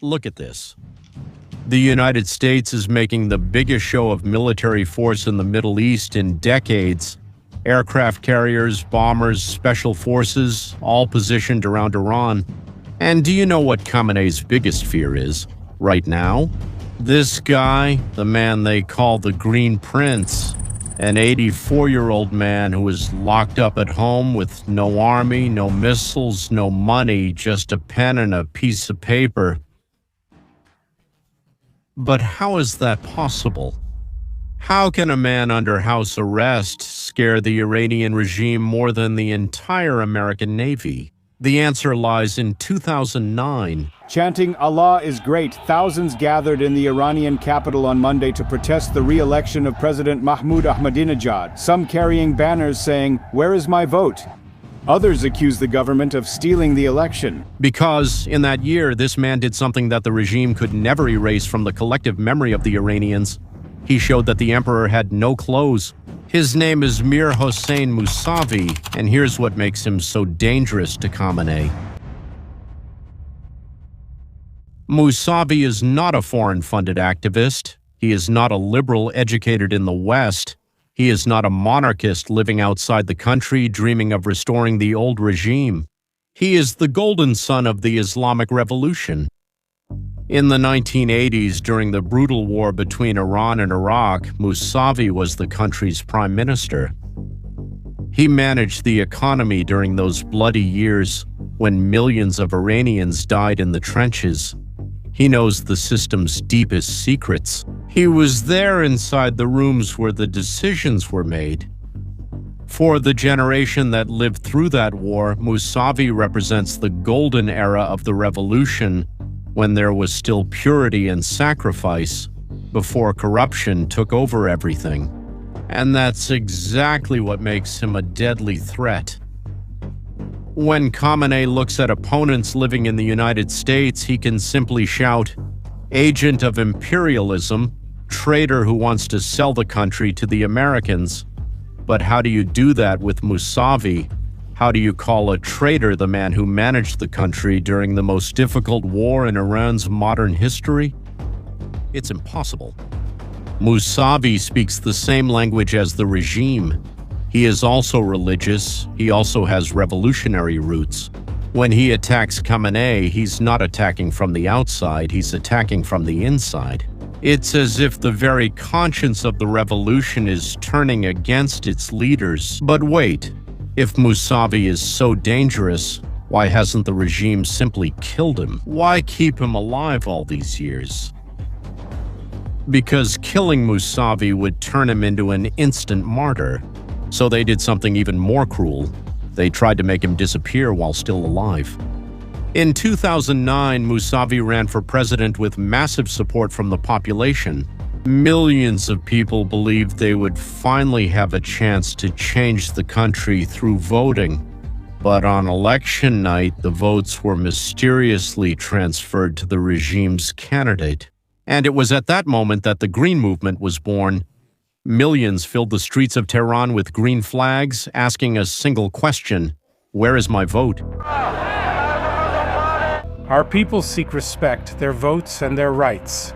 Look at this. The United States is making the biggest show of military force in the Middle East in decades. Aircraft carriers, bombers, special forces, all positioned around Iran. And do you know what Khamenei's biggest fear is right now? This guy, the man they call the Green Prince, an 84-year-old man who is locked up at home with no army, no missiles, no money, just a pen and a piece of paper. But how is that possible? How can a man under house arrest scare the Iranian regime more than the entire American Navy? The answer lies in 2009. Chanting "Allah is great," thousands gathered in the Iranian capital on Monday to protest the re-election of President Mahmoud Ahmadinejad, some carrying banners saying, "Where is my vote?" Others accuse the government of stealing the election. Because in that year, this man did something that the regime could never erase from the collective memory of the Iranians. He showed that the emperor had no clothes. His name is Mir Hossein Mousavi, and here's what makes him so dangerous to Khamenei. Mousavi is not a foreign-funded activist. He is not a liberal educated in the West. He is not a monarchist living outside the country dreaming of restoring the old regime. He is the golden son of the Islamic Revolution. In the 1980s, during the brutal war between Iran and Iraq, Mousavi was the country's prime minister. He managed the economy during those bloody years when millions of Iranians died in the trenches. He knows the system's deepest secrets. He was there inside the rooms where the decisions were made. For the generation that lived through that war, Mousavi represents the golden era of the revolution, when there was still purity and sacrifice, before corruption took over everything. And that's exactly what makes him a deadly threat. When Khamenei looks at opponents living in the United States, he can simply shout, "Agent of imperialism, traitor who wants to sell the country to the Americans." But how do you do that with Mousavi? How do you call a traitor the man who managed the country during the most difficult war in Iran's modern history? It's impossible. Mousavi speaks the same language as the regime. He is also religious. He also has revolutionary roots. When he attacks Khamenei, he's not attacking from the outside, he's attacking from the inside. It's as if the very conscience of the revolution is turning against its leaders. But wait, if Mousavi is so dangerous, why hasn't the regime simply killed him? Why keep him alive all these years? Because killing Mousavi would turn him into an instant martyr. So they did something even more cruel. They tried to make him disappear while still alive. In 2009, Mousavi ran for president with massive support from the population. Millions of people believed they would finally have a chance to change the country through voting. But on election night, the votes were mysteriously transferred to the regime's candidate. And it was at that moment that the Green Movement was born. Millions filled the streets of Tehran with green flags, asking a single question: where is my vote? Our people seek respect, their votes and their rights.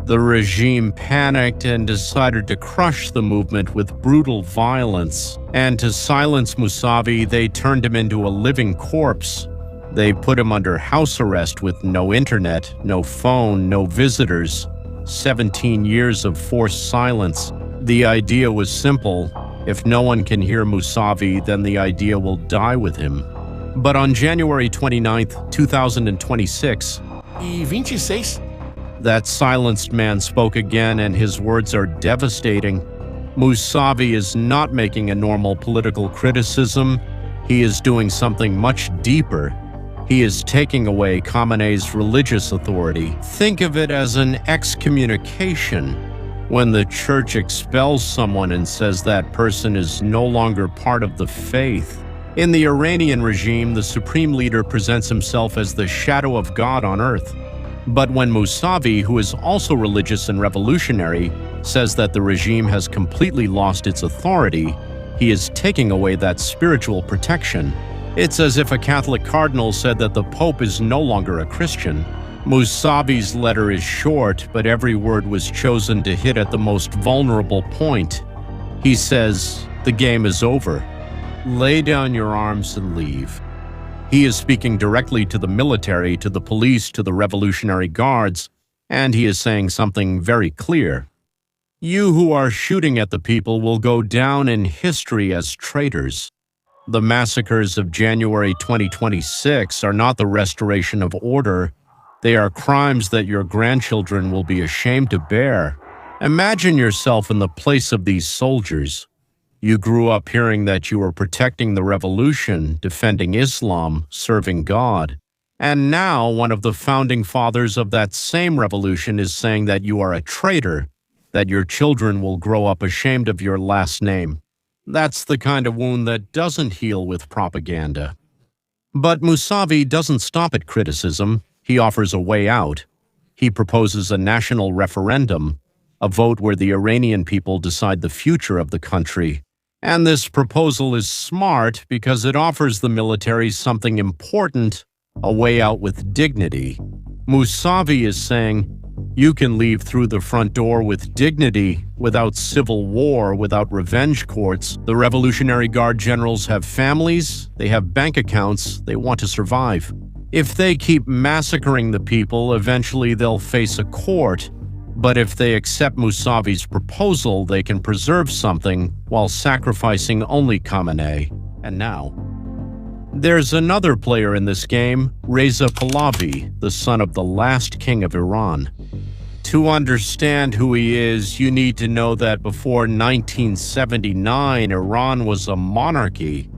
The regime panicked and decided to crush the movement with brutal violence. And to silence Mousavi, they turned him into a living corpse. They put him under house arrest with no internet, no phone, no visitors. 17 years of forced silence. The idea was simple. If no one can hear Mousavi, then the idea will die with him. But on January 29, 2026, that silenced man spoke again, and his words are devastating. Mousavi is not making a normal political criticism. He is doing something much deeper. He is taking away Khamenei's religious authority. Think of it as an excommunication. When the church expels someone and says that person is no longer part of the faith. In the Iranian regime, the supreme leader presents himself as the shadow of God on earth. But when Mousavi, who is also religious and revolutionary, says that the regime has completely lost its authority, he is taking away that spiritual protection. It's as if a Catholic cardinal said that the Pope is no longer a Christian. Mousavi's letter is short, but every word was chosen to hit at the most vulnerable point. He says, "The game is over. Lay down your arms and leave." He is speaking directly to the military, to the police, to the Revolutionary Guards, and he is saying something very clear. You who are shooting at the people will go down in history as traitors. The massacres of January 2026 are not the restoration of order. They are crimes that your grandchildren will be ashamed to bear. Imagine yourself in the place of these soldiers. You grew up hearing that you were protecting the revolution, defending Islam, serving God. And now one of the founding fathers of that same revolution is saying that you are a traitor, that your children will grow up ashamed of your last name. That's the kind of wound that doesn't heal with propaganda. But Mousavi doesn't stop at criticism. He offers a way out. He proposes a national referendum, a vote where the Iranian people decide the future of the country. And this proposal is smart because it offers the military something important, a way out with dignity. Mousavi is saying, you can leave through the front door with dignity, without civil war, without revenge courts. The Revolutionary Guard generals have families, they have bank accounts, they want to survive. If they keep massacring the people, eventually they'll face a court. But if they accept Mousavi's proposal, they can preserve something while sacrificing only Khamenei. And now, there's another player in this game, Reza Pahlavi, the son of the last king of Iran. To understand who he is, you need to know that before 1979, Iran was a monarchy.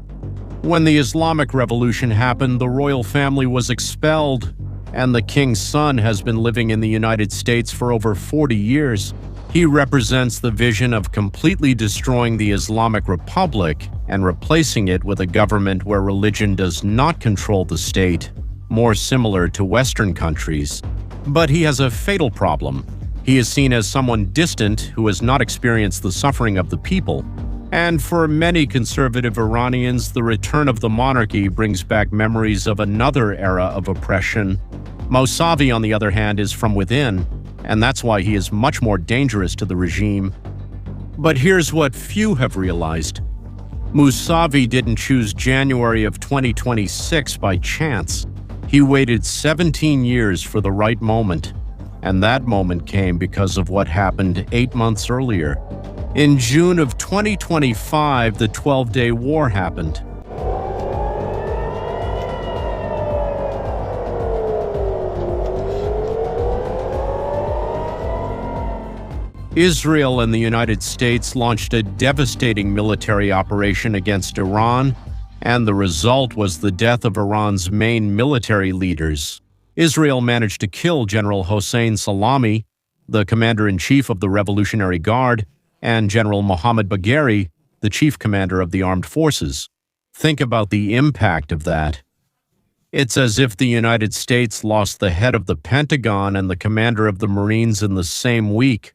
When the Islamic Revolution happened, the royal family was expelled, and the king's son has been living in the United States for over 40 years. He represents the vision of completely destroying the Islamic Republic and replacing it with a government where religion does not control the state, more similar to Western countries. But he has a fatal problem. He is seen as someone distant who has not experienced the suffering of the people. And for many conservative Iranians, the return of the monarchy brings back memories of another era of oppression. Mousavi, on the other hand, is from within, and that's why he is much more dangerous to the regime. But here's what few have realized. Mousavi didn't choose January of 2026 by chance. He waited 17 years for the right moment, and that moment came because of what happened 8 months earlier. In June of 2025, the 12-day war happened. Israel and the United States launched a devastating military operation against Iran, and the result was the death of Iran's main military leaders. Israel managed to kill General Hossein Salami, the commander-in-chief of the Revolutionary Guard, and General Mohammad Bagheri, the chief commander of the armed forces. Think about the impact of that. It's as if the United States lost the head of the Pentagon and the commander of the Marines in the same week.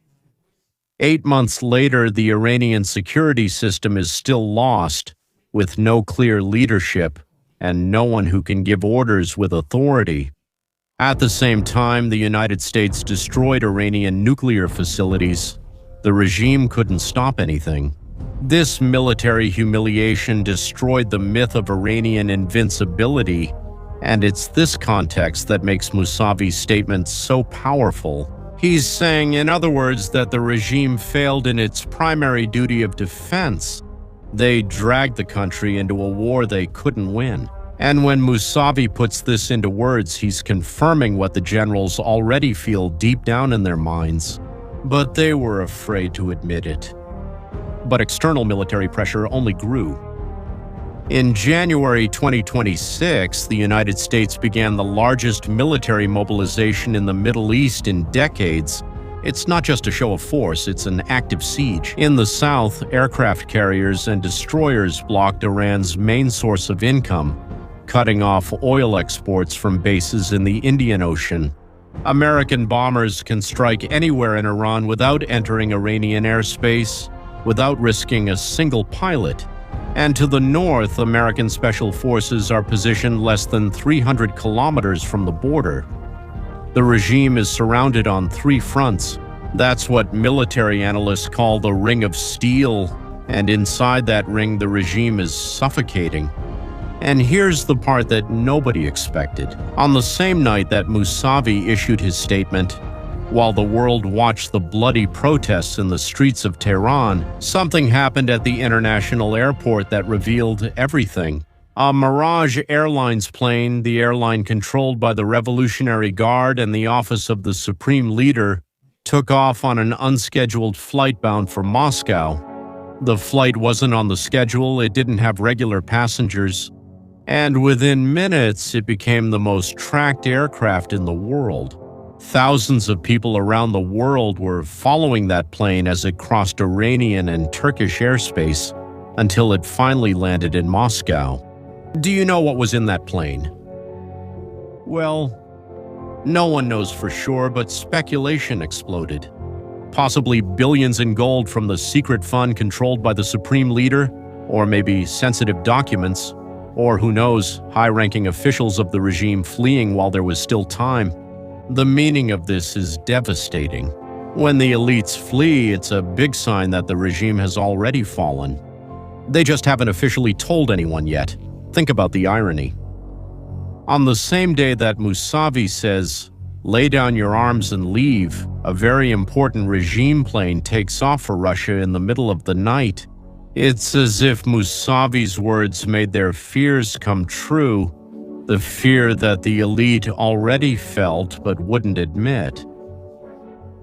8 months later, the Iranian security system is still lost, with no clear leadership and no one who can give orders with authority. At the same time, the United States destroyed Iranian nuclear facilities. The regime couldn't stop anything. This military humiliation destroyed the myth of Iranian invincibility, and it's this context that makes Mousavi's statement so powerful. He's saying, in other words, that the regime failed in its primary duty of defense. They dragged the country into a war they couldn't win. And when Mousavi puts this into words, he's confirming what the generals already feel deep down in their minds. But they were afraid to admit it. But external military pressure only grew. In January 2026, the United States began the largest military mobilization in the Middle East in decades. It's not just a show of force, it's an active siege. In the south, aircraft carriers and destroyers blocked Iran's main source of income, cutting off oil exports from bases in the Indian Ocean. American bombers can strike anywhere in Iran without entering Iranian airspace, without risking a single pilot. And to the north, American special forces are positioned less than 300 kilometers from the border. The regime is surrounded on 3 fronts. That's what military analysts call the Ring of Steel, and inside that ring, the regime is suffocating. And here's the part that nobody expected. On the same night that Mousavi issued his statement, while the world watched the bloody protests in the streets of Tehran, something happened at the international airport that revealed everything. A Mirage Airlines plane, the airline controlled by the Revolutionary Guard and the Office of the Supreme Leader, took off on an unscheduled flight bound for Moscow. The flight wasn't on the schedule, it didn't have regular passengers, and within minutes it became the most tracked aircraft in the world. Thousands of people around the world were following that plane as it crossed Iranian and Turkish airspace until it finally landed in Moscow. Do you know what was in that plane? Well, no one knows for sure, but speculation exploded. Possibly billions in gold from the secret fund controlled by the Supreme Leader, or maybe sensitive documents, or who knows, high-ranking officials of the regime fleeing while there was still time. The meaning of this is devastating. When the elites flee, it's a big sign that the regime has already fallen. They just haven't officially told anyone yet. Think about the irony. On the same day that Mousavi says, "Lay down your arms and leave," a very important regime plane takes off for Russia in the middle of the night. It's as if Mousavi's words made their fears come true, the fear that the elite already felt but wouldn't admit.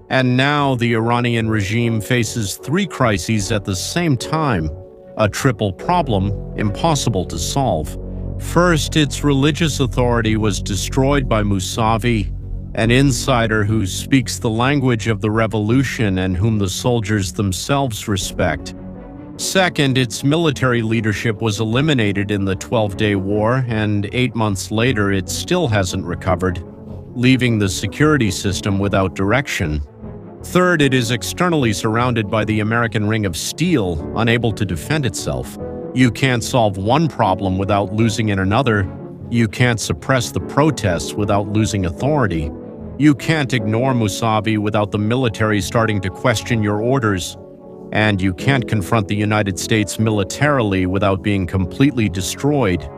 And now the Iranian regime faces 3 crises at the same time, a triple problem impossible to solve. First, its religious authority was destroyed by Mousavi, an insider who speaks the language of the revolution and whom the soldiers themselves respect. Second, its military leadership was eliminated in the 12-day war, and 8 months later it still hasn't recovered, leaving the security system without direction. Third, it is externally surrounded by the American Ring of Steel, unable to defend itself. You can't solve one problem without losing in another. You can't suppress the protests without losing authority. You can't ignore Mousavi without the military starting to question your orders. And you can't confront the United States militarily without being completely destroyed.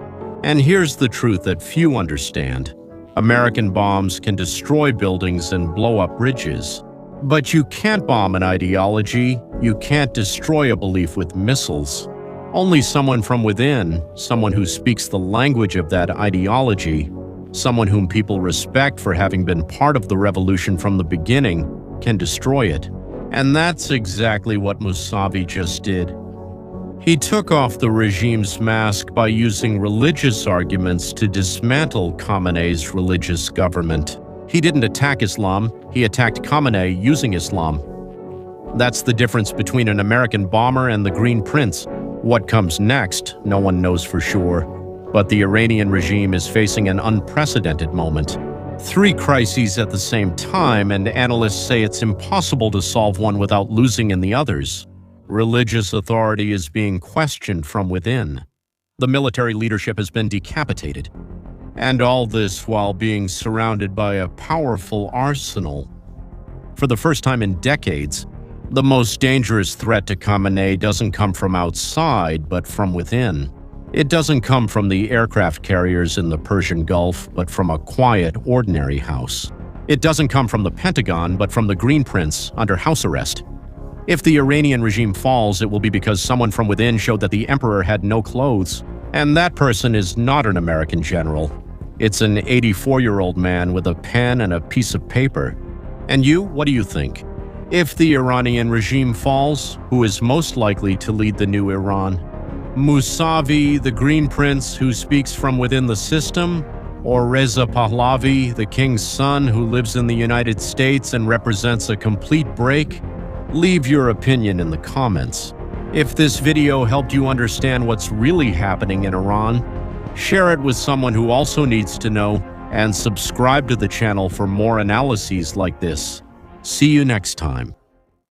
And here's the truth that few understand. American bombs can destroy buildings and blow up bridges. But you can't bomb an ideology. You can't destroy a belief with missiles. Only someone from within, someone who speaks the language of that ideology, someone whom people respect for having been part of the revolution from the beginning, can destroy it. And that's exactly what Mousavi just did. He took off the regime's mask by using religious arguments to dismantle Khamenei's religious government. He didn't attack Islam, he attacked Khamenei using Islam. That's the difference between an American bomber and the Green Prince. What comes next, no one knows for sure. But the Iranian regime is facing an unprecedented moment. 3 crises at the same time, and analysts say it's impossible to solve one without losing in the others. Religious authority is being questioned from within. The military leadership has been decapitated. And all this while being surrounded by a powerful arsenal. For the first time in decades, the most dangerous threat to Khamenei doesn't come from outside, but from within. It doesn't come from the aircraft carriers in the Persian Gulf, but from a quiet, ordinary house. It doesn't come from the Pentagon, but from the Green Prince under house arrest. If the Iranian regime falls, it will be because someone from within showed that the emperor had no clothes. And that person is not an American general. It's an 84-year-old man with a pen and a piece of paper. And you, what do you think? If the Iranian regime falls, who is most likely to lead the new Iran? Mousavi, the Green Prince who speaks from within the system? Or Reza Pahlavi, the king's son who lives in the United States and represents a complete break? Leave your opinion in the comments. If this video helped you understand what's really happening in Iran, share it with someone who also needs to know, and subscribe to the channel for more analyses like this. See you next time.